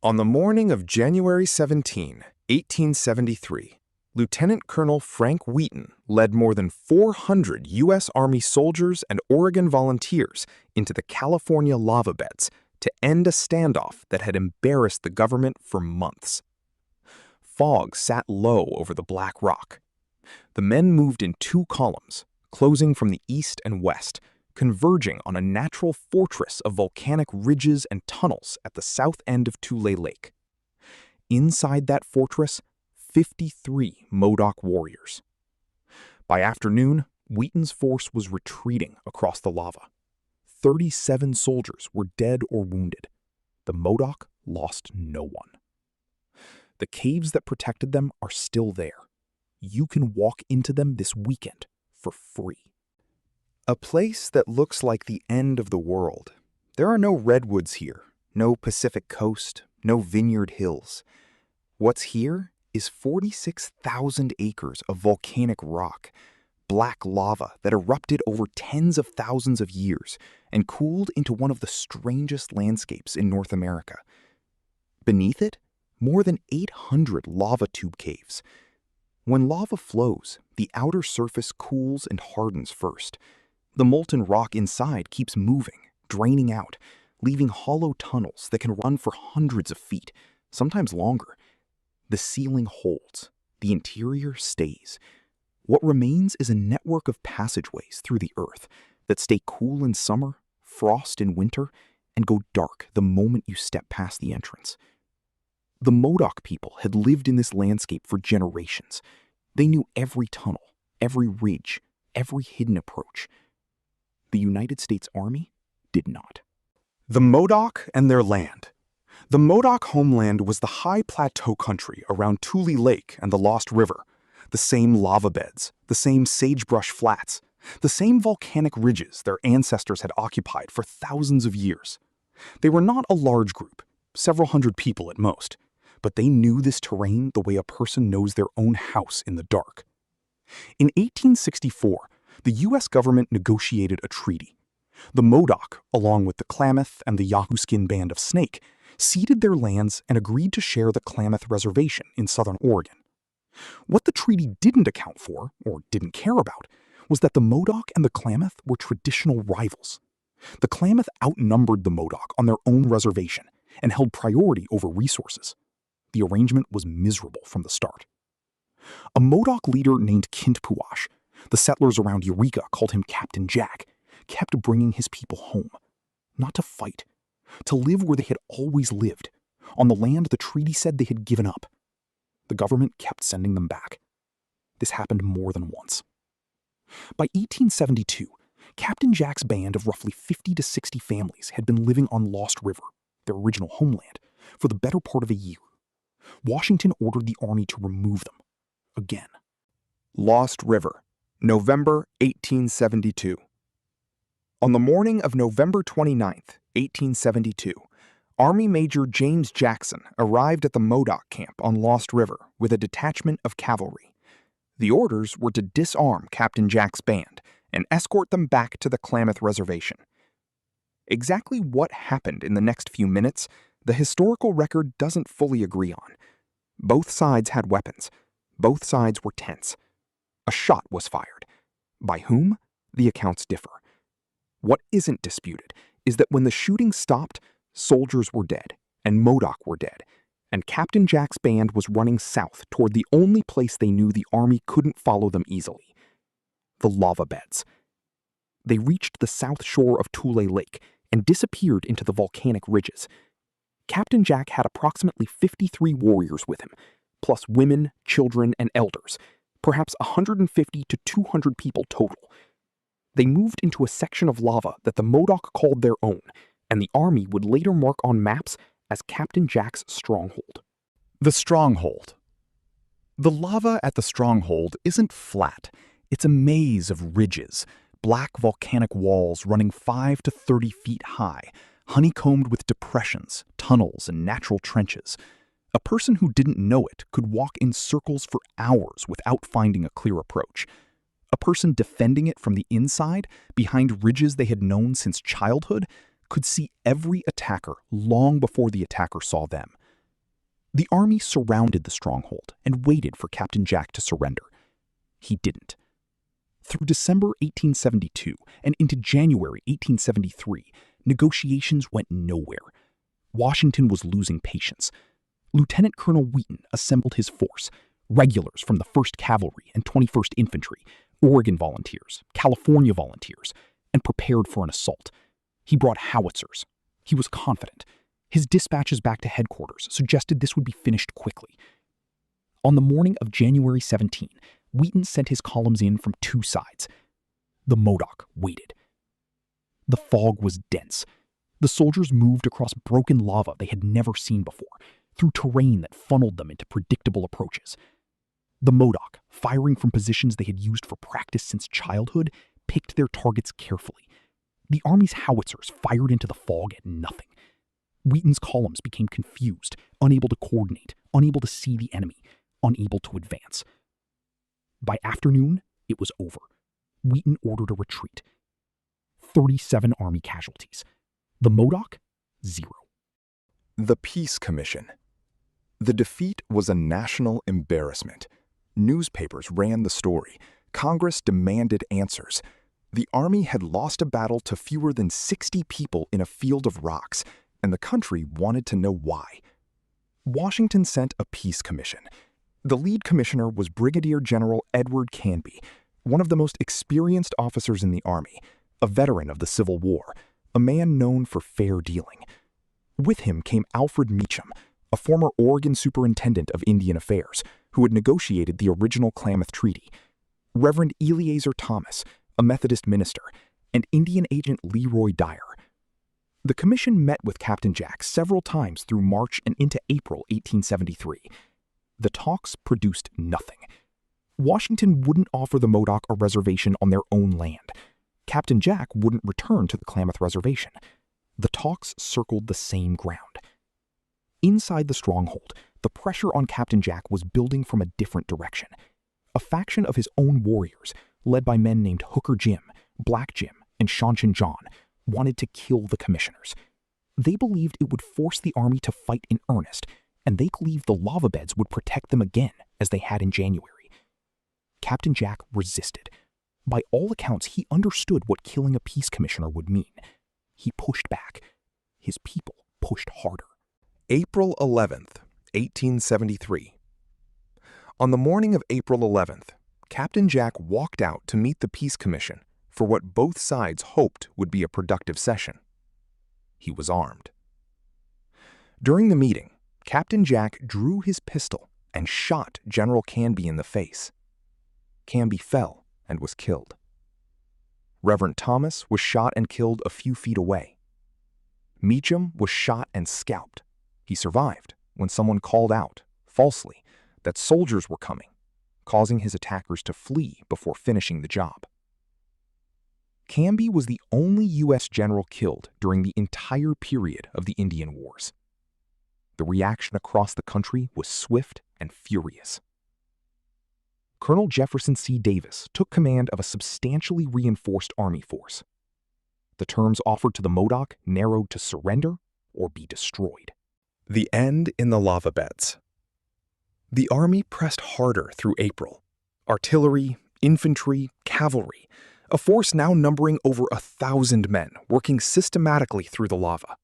On the morning of January 17, 1873, Lieutenant Colonel Frank Wheaton led more than 400 U.S. Army soldiers and Oregon volunteers into the California lava beds to end a standoff that had embarrassed the government for months. Fog sat low over the black rock. The men moved in two columns, closing from the east and west, converging on a natural fortress of volcanic ridges and tunnels at the south end of Tule Lake. Inside that fortress, 53 Modoc warriors. By afternoon, Wheaton's force was retreating across the lava. 37 soldiers were dead or wounded. The Modoc lost no one. The caves that protected them are still there. You can walk into them this weekend for free. A place that looks like the end of the world. There are no redwoods here, no Pacific coast, no vineyard hills. What's here is 46,000 acres of volcanic rock, black lava that erupted over tens of thousands of years and cooled into one of the strangest landscapes in North America. Beneath it, more than 800 lava tube caves. When lava flows, the outer surface cools and hardens first. The molten rock inside keeps moving, draining out, leaving hollow tunnels that can run for hundreds of feet, sometimes longer. The ceiling holds. The interior stays. What remains is a network of passageways through the earth that stay cool in summer, frost in winter, and go dark the moment you step past the entrance. The Modoc people had lived in this landscape for generations. They knew every tunnel, every ridge, every hidden approach. The United States Army did not. The Modoc and their land. The Modoc homeland was the high plateau country around Tule Lake and the Lost River, the same lava beds, the same sagebrush flats, the same volcanic ridges their ancestors had occupied for thousands of years. They were not a large group, several hundred people at most, but they knew this terrain the way a person knows their own house in the dark. In 1864, the U.S. government negotiated a treaty. The Modoc, along with the Klamath and the Yahoo-Skin Band of Snake, ceded their lands and agreed to share the Klamath Reservation in southern Oregon. What the treaty didn't account for, or didn't care about, was that the Modoc and the Klamath were traditional rivals. The Klamath outnumbered the Modoc on their own reservation and held priority over resources. The arrangement was miserable from the start. A Modoc leader named Kintpuash, the settlers around Eureka called him Captain Jack, kept bringing his people home. Not to fight, to live where they had always lived, on the land the treaty said they had given up. The government kept sending them back. This happened more than once. By 1872, Captain Jack's band of roughly 50 to 60 families had been living on Lost River, their original homeland, for the better part of a year. Washington ordered the army to remove them. Again. Lost River, November 1872. On the morning of November 29, 1872, Army Major James Jackson arrived at the Modoc camp on Lost River with a detachment of cavalry. The orders were to disarm Captain Jack's band and escort them back to the Klamath Reservation. Exactly what happened in the next few minutes, the historical record doesn't fully agree on. Both sides had weapons. Both sides were tense. A shot was fired. By whom? The accounts differ. What isn't disputed is that when the shooting stopped, soldiers were dead, and Modoc were dead, and Captain Jack's band was running south toward the only place they knew the army couldn't follow them easily: the lava beds. They reached the south shore of Tule Lake and disappeared into the volcanic ridges. Captain Jack had approximately 53 warriors with him, plus women, children, and elders, perhaps 150 to 200 people total. They moved into a section of lava that the Modoc called their own, and the army would later mark on maps as Captain Jack's stronghold. The stronghold. The lava at the stronghold isn't flat. It's a maze of ridges, black volcanic walls running 5 to 30 feet high, honeycombed with depressions, tunnels, and natural trenches. A person who didn't know it could walk in circles for hours without finding a clear approach. A person defending it from the inside, behind ridges they had known since childhood, could see every attacker long before the attacker saw them. The army surrounded the stronghold and waited for Captain Jack to surrender. He didn't. Through December 1872 and into January 1873, negotiations went nowhere. Washington was losing patience. Lieutenant Colonel Wheaton assembled his force, regulars from the 1st Cavalry and 21st Infantry, Oregon Volunteers, California Volunteers, and prepared for an assault. He brought howitzers. He was confident. His dispatches back to headquarters suggested this would be finished quickly. On the morning of January 17, Wheaton sent his columns in from two sides. The Modoc waited. The fog was dense. The soldiers moved across broken lava they had never seen before, through terrain that funneled them into predictable approaches. The Modoc, firing from positions they had used for practice since childhood, picked their targets carefully. The army's howitzers fired into the fog at nothing. Wheaton's columns became confused, unable to coordinate, unable to see the enemy, unable to advance. By afternoon, it was over. Wheaton ordered a retreat. 37 army casualties. The Modoc, 0. The Peace Commission. The defeat was a national embarrassment. Newspapers ran the story. Congress demanded answers. The army had lost a battle to fewer than 60 people in a field of rocks, and the country wanted to know why. Washington sent a peace commission. The lead commissioner was Brigadier General Edward Canby, one of the most experienced officers in the army, a veteran of the Civil War, a man known for fair dealing. With him came Alfred Meacham, a former Oregon superintendent of Indian Affairs, who had negotiated the original Klamath Treaty, Reverend Eleazar Thomas, a Methodist minister, and Indian agent Leroy Dyer. The commission met with Captain Jack several times through March and into April 1873. The talks produced nothing. Washington wouldn't offer the Modoc a reservation on their own land. Captain Jack wouldn't return to the Klamath Reservation. The talks circled the same ground. Inside the stronghold, the pressure on Captain Jack was building from a different direction. A faction of his own warriors, led by men named Hooker Jim, Black Jim, and Shanchin John, wanted to kill the commissioners. They believed it would force the army to fight in earnest, and they believed the lava beds would protect them again, as they had in January. Captain Jack resisted. By all accounts, he understood what killing a peace commissioner would mean. He pushed back. His people pushed harder. April 11th, 1873. On the morning of April 11th, Captain Jack walked out to meet the Peace Commission for what both sides hoped would be a productive session. He was armed. During the meeting, Captain Jack drew his pistol and shot General Canby in the face. Canby fell and was killed. Reverend Thomas was shot and killed a few feet away. Meacham was shot and scalped. He survived when someone called out, falsely, that soldiers were coming, causing his attackers to flee before finishing the job. Canby was the only U.S. general killed during the entire period of the Indian Wars. The reaction across the country was swift and furious. Colonel Jefferson C. Davis took command of a substantially reinforced army force. The terms offered to the Modoc narrowed to surrender or be destroyed. The end in the lava beds. The army pressed harder through April. Artillery, infantry, cavalry, a force now numbering over 1,000 men working systematically through the lava.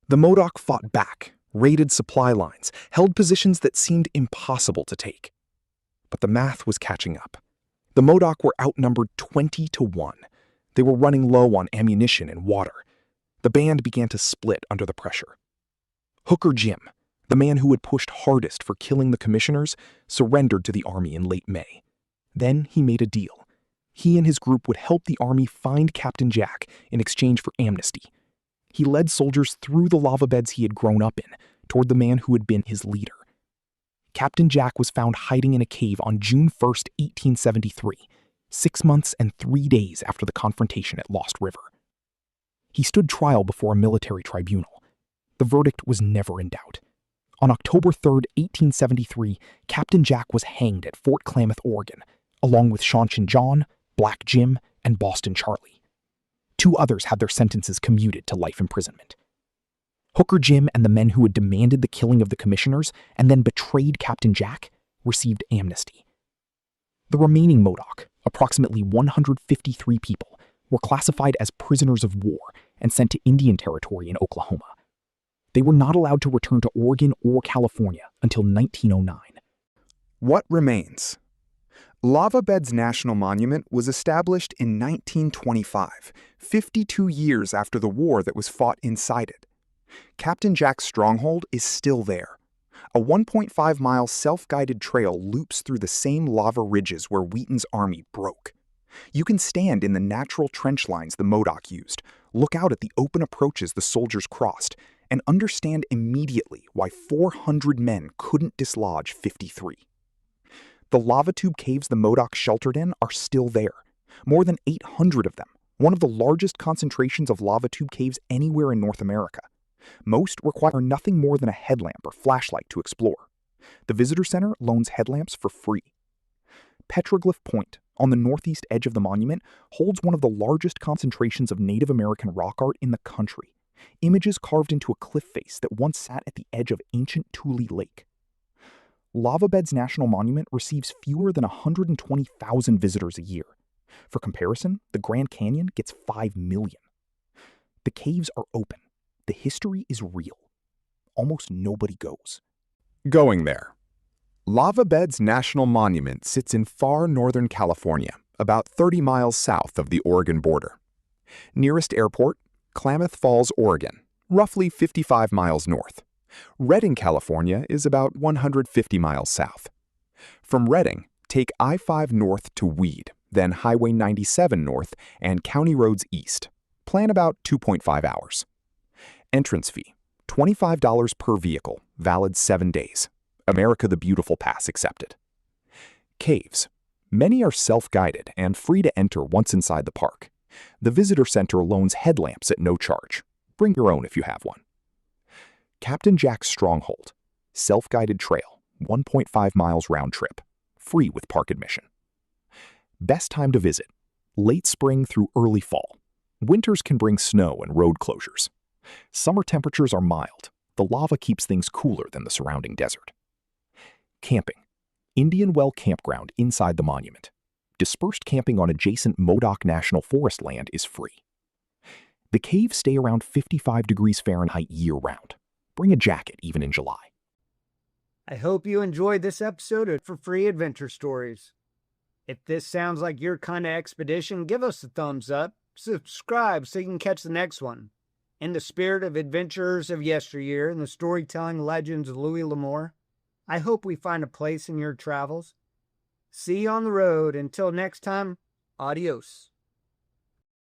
The Modoc fought back, raided supply lines, held positions that seemed impossible to take. But the math was catching up. The Modoc were outnumbered 20-1. They were running low on ammunition and water. The band began to split under the pressure. Hooker Jim, the man who had pushed hardest for killing the commissioners, surrendered to the army in late May. Then he made a deal. He and his group would help the army find Captain Jack in exchange for amnesty. He led soldiers through the lava beds he had grown up in, toward the man who had been his leader. Captain Jack was found hiding in a cave on June 1st, 1873, 6 months and 3 days after the confrontation at Lost River. He stood trial before a military tribunal. The verdict was never in doubt. On October 3rd, 1873, Captain Jack was hanged at Fort Klamath, Oregon, along with Shanchin John, Black Jim, and Boston Charlie. 2 others had their sentences commuted to life imprisonment. Hooker Jim and the men who had demanded the killing of the commissioners and then betrayed Captain Jack received amnesty. The remaining Modoc, approximately 153 people, were classified as prisoners of war and sent to Indian Territory in Oklahoma. They were not allowed to return to Oregon or California until 1909. What remains? Lava Beds National Monument was established in 1925, 52 years after the war that was fought inside it. Captain Jack's stronghold is still there. A 1.5-mile self-guided trail loops through the same lava ridges where Wheaton's army broke. You can stand in the natural trench lines the Modoc used, look out at the open approaches the soldiers crossed, and understand immediately why 400 men couldn't dislodge 53. The lava tube caves the Modoc sheltered in are still there, more than 800 of them, one of the largest concentrations of lava tube caves anywhere in North America. Most require nothing more than a headlamp or flashlight to explore. The Visitor Center loans headlamps for free. Petroglyph Point, on the northeast edge of the monument, holds one of the largest concentrations of Native American rock art in the country. Images carved into a cliff face that once sat at the edge of ancient Tule Lake. Lava Beds National Monument receives fewer than 120,000 visitors a year. For comparison, the Grand Canyon gets 5 million. The caves are open. The history is real. Almost nobody goes. Going there. Lava Beds National Monument sits in far northern California, about 30 miles south of the Oregon border. Nearest airport, Klamath Falls, Oregon, roughly 55 miles north. Redding, California is about 150 miles south. From Redding, take I-5 north to Weed, then Highway 97 north and county roads east. Plan about 2.5 hours. Entrance fee, $25 per vehicle, valid 7 days. America the Beautiful Pass accepted. Caves. Many are self-guided and free to enter once inside the park. The Visitor Center loans headlamps at no charge. Bring your own if you have one. Captain Jack's Stronghold. Self-guided trail, 1.5 miles round trip. Free with park admission. Best time to visit. Late spring through early fall. Winters can bring snow and road closures. Summer temperatures are mild. The lava keeps things cooler than the surrounding desert. Camping. Indian Well Campground inside the monument. Dispersed camping on adjacent Modoc National Forest land is free. The caves stay around 55 degrees Fahrenheit year-round. Bring a jacket even in July. I hope you enjoyed this episode of For Free Adventure Stories. If this sounds like your kind of expedition, give us a thumbs up, subscribe so you can catch the next one. In the spirit of adventurers of yesteryear and the storytelling legends of Louis L'Amour, I hope we find a place in your travels. See you on the road. Until next time, adios.